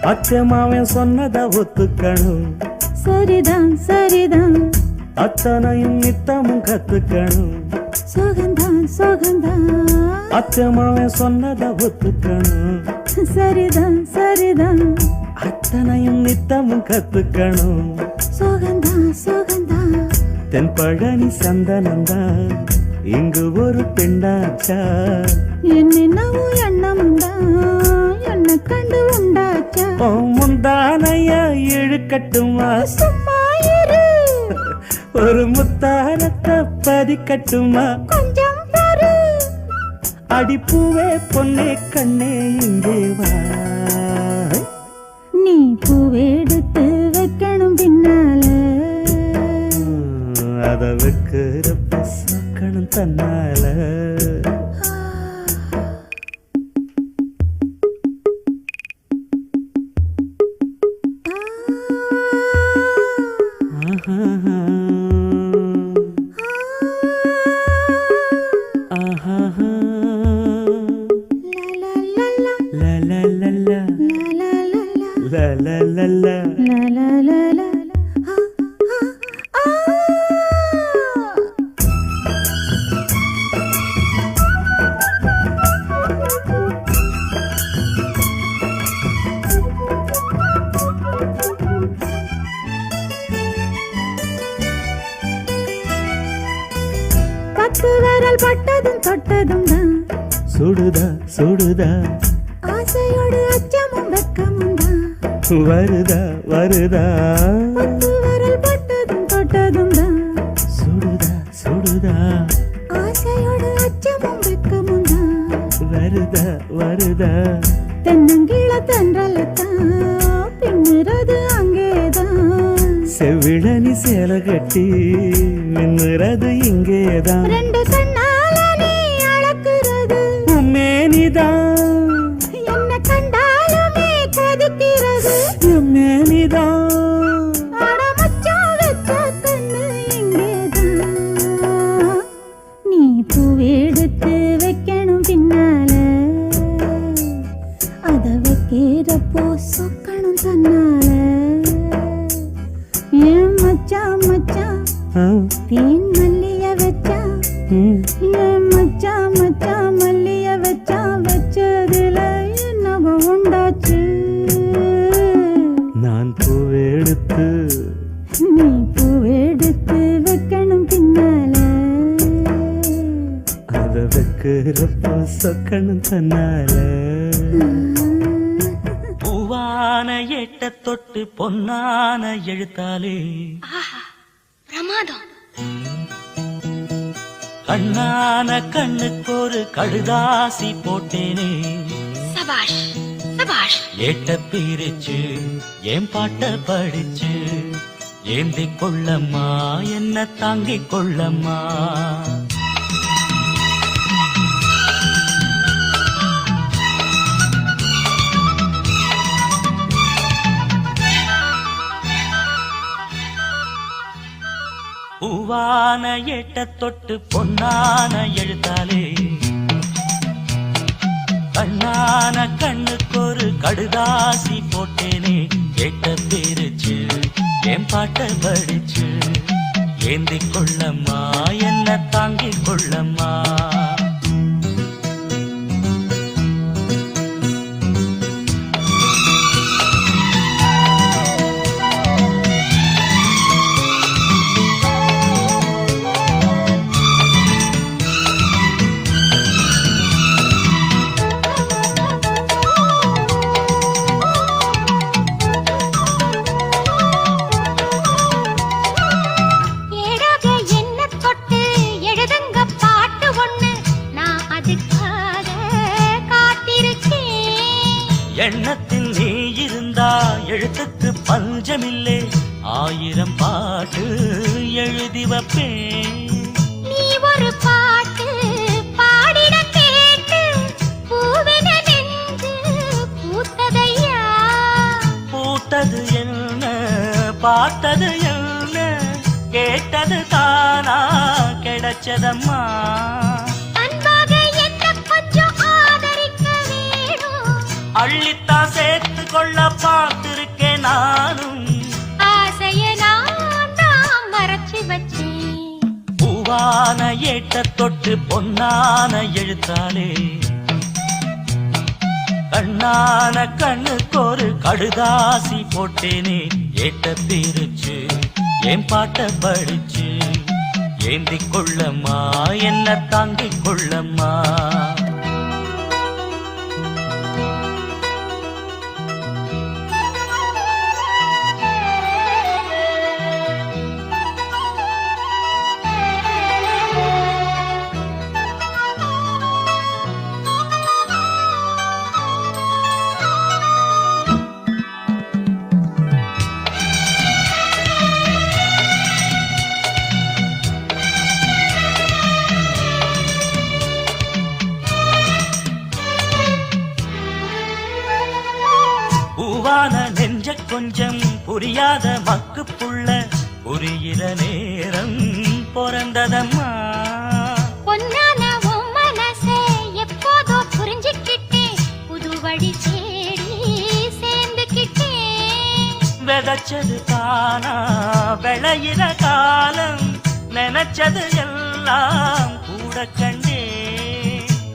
அச்சமாவன் சொன்னத ஒத்துக்கணும் சரிதான் சரிதான் அத்தனையும் நித்தமும் கத்துக்கணும் சோகந்தான் அச்சமாவன் சொன்னத ஒத்துக்கணும் சரிதான் சரிதான் அத்தனையும் நித்தமும் கத்துக்கணும் சோகந்தான் தென்பழனி சந்தனந்தான் இங்கு ஒரு பெண்ணாச்சா என்னென்னவோ எண்ணமுண்டா என்ன கண்டு உண்டாச்சா முந்தானையா இழுக்கட்டுமா சும்மா இரு ஒரு முத்தாரத்தை பதிக்கட்டுமா கொஞ்சம் பாரு அடிப்பூவே பொன்னே கண்ணே இங்கே வா நீ பூவெடுத்து வைக்கணும் பின்னால அத வைக்கிறப்ப சொக்கணும் தன்னால பத்து விரல் பட்டதும் தொட்டதும் தான் சுடுதா ஆசையோடு அச்சமும் வெக்கமும் தான் வருதா பத்து விரல் பட்டதும் தொட்டதும் தான் சுடுதா ஆசையோடு அச்சமும் வெக்கமும் தான் வருதா தென்னங்கீழ தென்றலத்தான் பின்னுறது அங்கேதான் செவிழனி சேல கட்டி மின்னுறது இங்கேதான் ரெண்டு கண்ணால நீ அளக்குறது மேனிதான் என்ன கண்டாலுமே கொதிக்கிறது மேனிதான் அட மச்சான் வச்ச கண்ணு இங்கேதான் நீ பூவெடுத்து வைக்கணும் பின்னால அத வைக்கிறப்போ சொக்கணும் தன்னால ஏன் மச்சான் தேன் மல்லிய வச்சா ஏன் மச்சான் மல்லிய வச்சா வச்சதுல என்னவோ உண்டாச்சு நான் பூவெடுத்து நீ பூவெடுத்து வைக்கணும் பின்னால அத வைக்கிறப்போ சொக்கணும் தன்னால எட்ட தொட்டு பொன்னான எழுத்தாலே பிரமாதம். கண்ணான கண்ணுக்கு ஒரு கடுதாசி போட்டேனே. சபாஷ் சபாஷ். ஏட்ட பிரிச்சு ஏன் பாட்ட படிச்சு ஏந்திக் கொள்ளம்மா என்ன தாங்கிக் கொள்ளம்மா. பூவான ஏட்ட தொட்டு பொன்னான எழுத்தாலே. கண்ணான கண்ணுக்கு ஒரு கடுதாசி போட்டேனே. கேட்ட பிரிச்சு என் பாட்ட படிச்சு ஏந்திக் கொள்ளம்மா என்ன தாங்கிக் கொள்ளம்மா. எண்ணத்தில் நீ இருந்தா எழுத்துக்கு பஞ்சமில்லை. 1000 பாட்டு எழுதி வைப்பேன். நீ ஒரு பாட்டு பாடிட கேட்டு பூவென நெஞ்சு பூத்ததையா. பூத்தது என்ன பார்த்தது என்ன கேட்டது தானா கிடைச்சதம்மா. அள்ளித்தான் சேர்த்து கொள்ள பார்த்திருக்கேன் நானும். ஆசைய நான் மறைச்சு வச்சேன். பூவான ஏட்ட தொட்டு பொன்னான எழுத்தாலே. கண்ணான கண்ணுக்கு ஒரு கடுதாசி போட்டேனே. ஏட்ட பிரிச்சு என் பாட்ட படிச்சு ஏந்திக் கொள்ளம்மா என்ன தாங்கிக் கொள்ளம்மா. பூவான நெஞ்ச கொஞ்சம் புரியாத மக்கு புள்ள புரிகிற நேரம் பிறந்ததம்மா. பொன்னான உன் மனசே எப்போதோ புரிஞ்சுக்கிட்டேன். புது வழி தேடி சேர்ந்துக்கிட்டேன். விதைச்சது தானா விளையிற காலம் நினைச்சது எல்லாம் கூட கண்டே.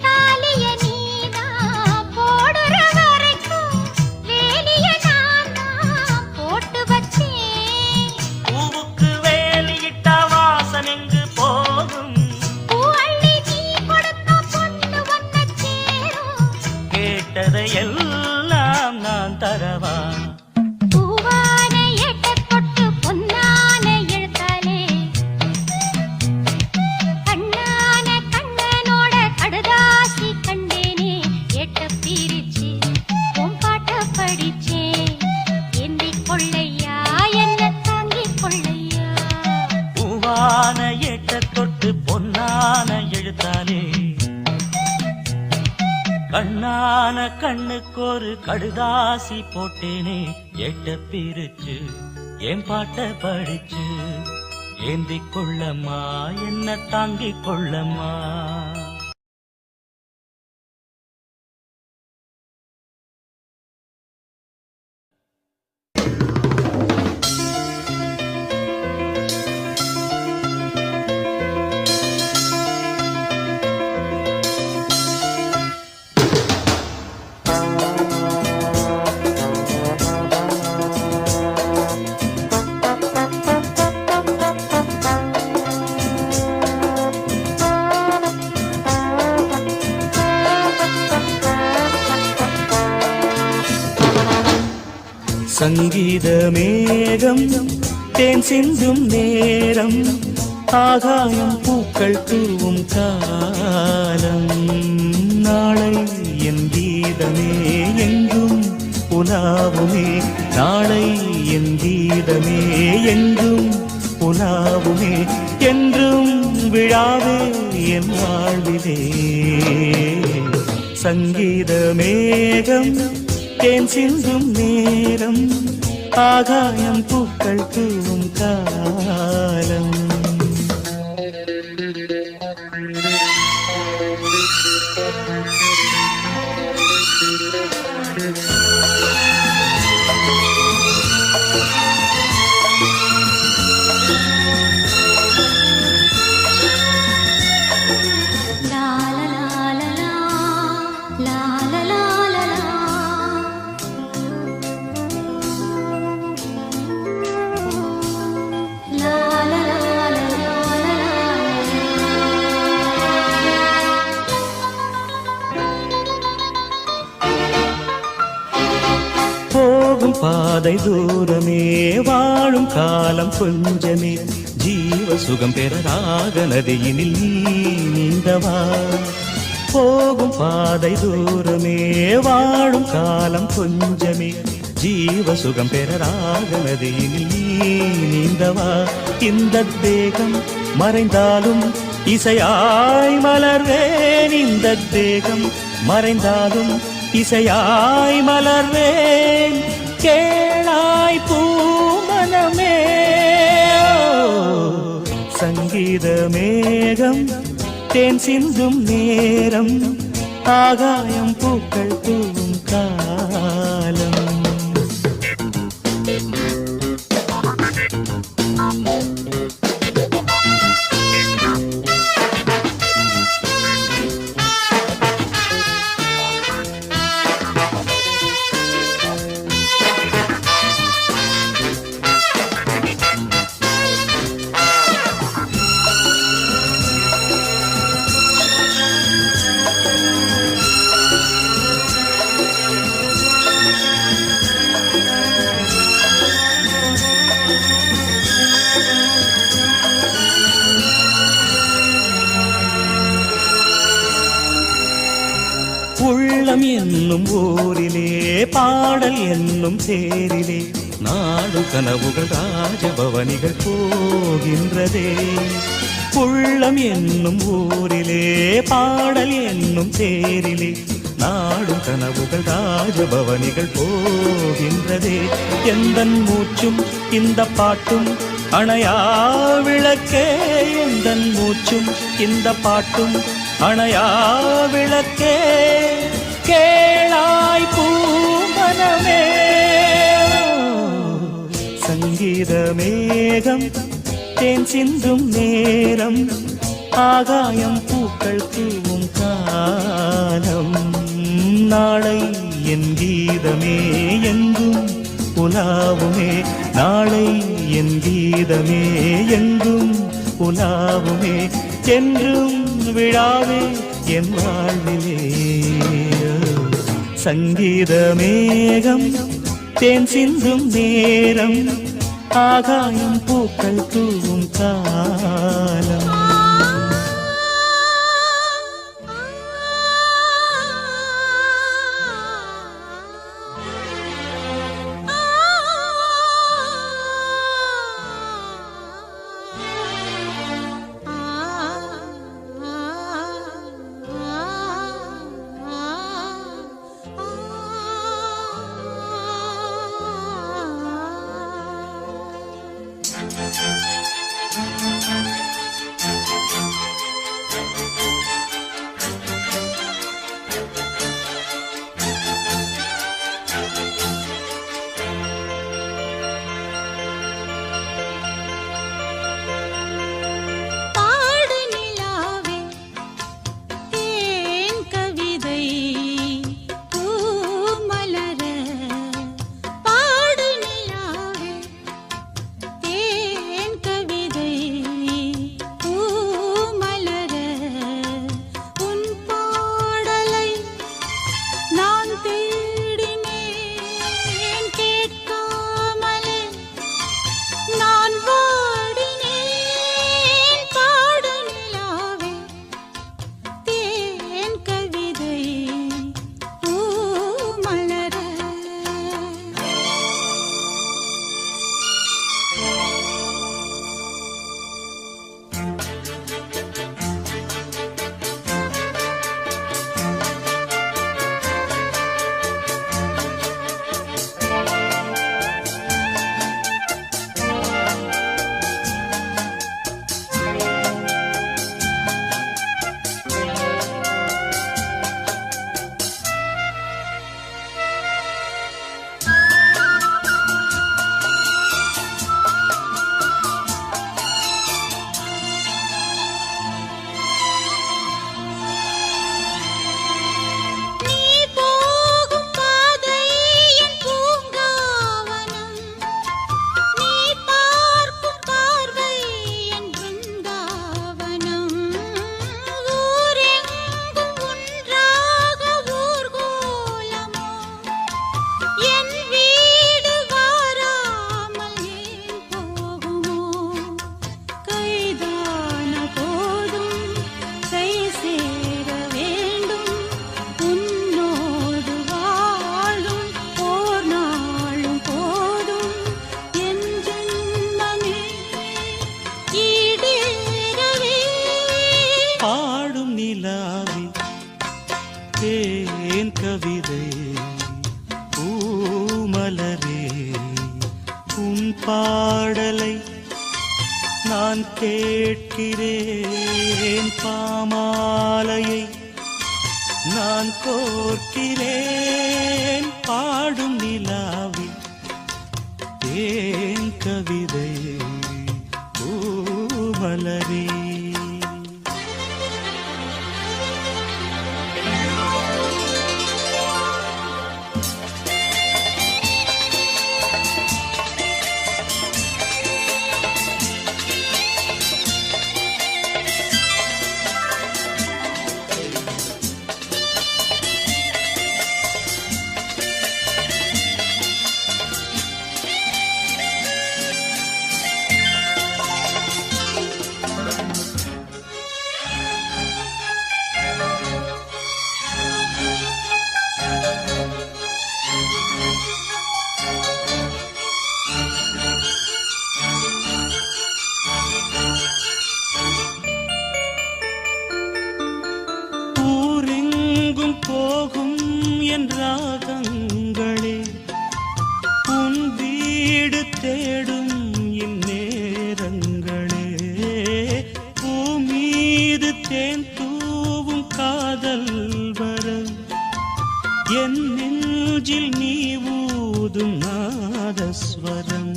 தாலிய நீதான் போடுற வரைக்கும் வேலிய நான் தான் போட்டு வச்சேன். பூவுக்கு வேலியிட்ட வாசம் எங்கு போகும். பூ அள்ளி நீ கொடுத்த பொண்ணு வந்த சேரும். கேட்டதை எல்லாம் நான் தரவா. பூவான எட்ட தொட்டு பொன்னான எழுத்தாலே. கண்ணான கண்ணனோட கடுதாசி கண்டேனே. எட்ட பிரிச்சு உன் பாட்ட படிச்சேன். ஏந்திக் கொள்ளையா என்ன தாங்கிக் கொள்ளையா. பூவான ஏட்ட தொட்டு பொன்னான எழுத்தாலே. கண்ணான கண்ணுக்கு ஒரு கடுதாசி போட்டேனே. எட்ட பிரிச்சு என் பாட்ட படிச்சு ஏந்திக் கொள்ளம்மா என்ன தாங்கிக் கொள்ளம்மா. சங்கீத மேகம் தேன் சிந்தும் நேரம் ஆகாயம் பூக்கள் தூவும் காலம் நாளை என் கீதமே எங்கும் உலாவுமே நாளை என் கீதமே எங்கும் உலாவுமே என்றும் விழாவே என் வாழ்விலே சங்கீத மேகம் தேன் சிந்தும் நேரம் ஆகாயம் பூக்கள் தூவும் காலம் போகும் பாதை தூரமே வாழும் காலம் கொஞ்சமே ஜீவ சுகம் பெற ராக நதியினில் நீந்தவா போகும் பாதை தூரமே வாழும் காலம் கொஞ்சமே ஜீவ சுகம் பெற ராக நதியினில் நீந்தவா இந்த தேகம் மறைந்தாலும் இசையாய் மலர்வேன் இந்த தேகம் மறைந்தாலும் இசையாய் மலர்வேன் கேளாய் பூமனமே சங்கீத மேகம் தேன் சிந்தும் நேரம் ஆகாயம் பூக்கள் தூவும் காலம் உள்ளம் என்னும் ஊரிலே பாடல் என்னும் தேரிலே நாடு கனவுகள் ராஜபவனிகள் போகின்றதே உள்ளம் என்னும் ஊரிலே பாடல் என்னும் தேரிலே நாடு கனவுகள் ராஜபவனிகள் போகின்றதே எந்தன் மூச்சும் இந்த பாட்டும் அணையா விளக்கே எந்தன் மூச்சும் இந்த பாட்டும் அணையா விளக்கே கேளாய் பூமனமே சங்கீத மேகம் தேன் சிந்தும் நேரம் ஆகாயம் பூக்கள் தூவும் காலம் நாளை என் கீதமே எங்கும் உலாவுமே நாளை என் கீதமே எங்கும் உலாவுமே என்றும் விழாவே என் வாழ்விலே சங்கீத மேகம் தேன் சிந்தும் நேரம் ஆகாயம் பூக்கள் தூவும் காலம் பாடலை நான் கேட்கிறேன், பாமாலையை நான் கோர்க்கிறேன், பாடும் நிலாவில் ஏன் கவிதை பூமலரே. ஊரெங்கும் போகும் என் ராகங்களே, உன் வீடு தேடும் இந்நேரங்களே, பூமீது தேன் தூவும் காதல் வரம், என் நெஞ்சில் நீ ஊதும் நாதஸ்வரம்,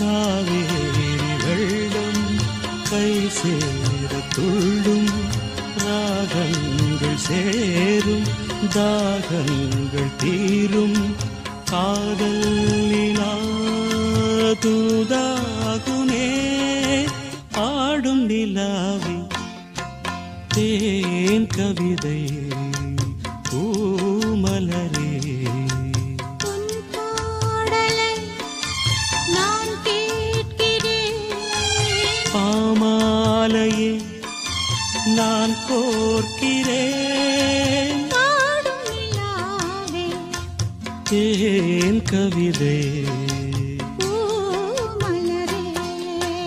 காவேரி வெள்ளம் கை சேர துள்ளும், ராகங்கள் சேரும் தாகங்கள் தீரும், காதலினா தூதாகுமே, பாடும் நிலாவி தேன் கவிதை பூமலரே. உன் பாடலை நான் கேட்கிறேன், பாமாலையே நான் கோர்க்கிறேன், பாடும் நிலாவே தேன் கவிதை